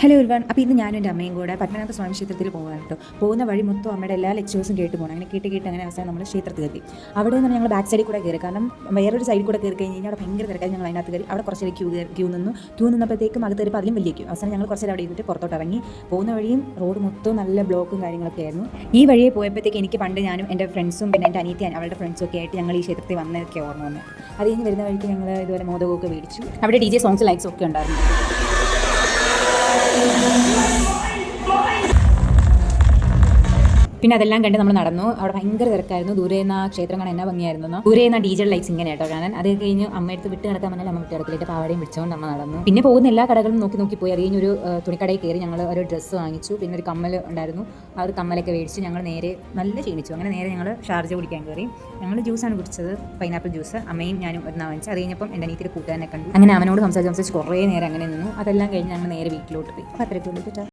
Hello ഒരുവൺ. അപ്പോൾ ഇന്ന് ഞാനും എൻ്റെ അമ്മയും കൂടെ പത്മനാഭ സ്വാമി ക്ഷേത്രത്തിൽ പോകാൻ കേട്ടോ. പോകുന്ന വഴി മൊത്തം അമ്മയുടെ എല്ലാ ലെക്ചേഴ്സും കേട്ട് പോകണം. അങ്ങനെ കേട്ട് അങ്ങനെ അവസാനം നമ്മൾ ക്ഷേത്രത്തിൽ എത്തി. അവിടെ നിന്ന് ഞങ്ങൾ ബാക്ക് സൈഡിൽ കൂടെ കയറി. കാരണം വേറൊരു സൈഡിൽ കൂടെ കയറി കഴിഞ്ഞ് കഴിഞ്ഞാൽ അവിടെ ഭയങ്കര തിരക്കായി. ഞങ്ങൾ അതിനകത്ത് കയറി അവിടെ കുറച്ച് ക്യൂ നിന്നപ്പോഴത്തേക്കും അകത്ത് കയറിപ്പോൾ അതിലും വലിയ ക്യൂ. അവസാനം ഞങ്ങൾ കുറച്ച് അവിടെ ഇരുന്നിട്ട് പുറത്തോട്ട് ഇറങ്ങി. പോകുന്ന വഴിയും റോഡ് മൊത്തം നല്ല ബ്ലോക്കും കാര്യങ്ങളൊക്കെ ആയിരുന്നു. ഈ വഴിയെ പോയപ്പോഴത്തേക്ക് എനിക്ക് പണ്ട് ഞാനും എൻ്റെ ഫ്രണ്ട്സും പിന്നെ എൻ്റെ അനിയത്തി അവളുടെ ഫ്രണ്ട്സും ഒക്കെ ആയിട്ട് ഞങ്ങൾ ഈ ക്ഷേത്രത്തിൽ വന്നതൊക്കെ ഓർമ്മ വന്നു. അത് കഴിഞ്ഞ് വരുന്ന വഴിക്ക് ഞങ്ങൾ ഇതുപോലെ മോദകമൊക്കെ മേടിച്ചു. അവിടെ DJ സോങ്സ് ലൈക്സും ഒക്കെ ഉണ്ടായിരുന്നു. പിന്നെ അതെല്ലാം കണ്ട് നമ്മൾ നടന്നു. അവിടെ ഭയങ്കര തിരക്കായിരുന്നു. ദൂരെ നിന്ന് ആ ക്ഷേത്രം കാണാൻ എന്നാ ഭംഗിയായിരുന്നു. ദൂരെ നിന്ന് DJ ലൈറ്റ്സ് ഇങ്ങനെ കേട്ടോ കാണാൻ. അത് കഴിഞ്ഞ് അമ്മയടുത്ത് വിട്ട് കിടക്കാൻ പറഞ്ഞാൽ അമ്മ വിട്ട് കിടക്കില്ല. പാവടയും പിടിച്ചുകൊണ്ട് അമ്മ നടന്നു. പിന്നെ പോകുന്ന എല്ലാ കടകളും നോക്കി പോയി. അത് കഴിഞ്ഞൊരു തുണിക്കടയിൽ കയറി ഞങ്ങൾ ഒരു ഡ്രസ്സ് വാങ്ങിച്ചു. പിന്നെ ഒരു കമ്മൽ ഉണ്ടായിരുന്നു. ആ ഒരു കമ്മലൊക്കെ മേടിച്ച് ഞങ്ങൾ നേരെ നല്ല ക്ഷീണിച്ചു. അങ്ങനെ നേരെ ഞങ്ങൾ ഷാർജ കുടിക്കാൻ കയറി. ഞങ്ങൾ ജ്യൂസാണ് കുടിച്ചത്, പൈനാപ്പിൾ ജ്യൂസ്. അമ്മയും ഞാനും ഒരെണ്ണം വാങ്ങിച്ചു. അത് കഴിഞ്ഞപ്പം എൻ്റെ അനിയത്തിയുടെ കൂട്ടുകാരനെ കണ്ടു. അങ്ങനെ അവനോട് സംസാരിച്ച് കുറേ നേരം അങ്ങനെ നിന്നു. അതെല്ലാം കഴിഞ്ഞ് ഞങ്ങൾ നേരെ വീട്ടിലോട്ട് പോയി. അപ്പോൾ അത്രയ്ക്കുള്ളൂ.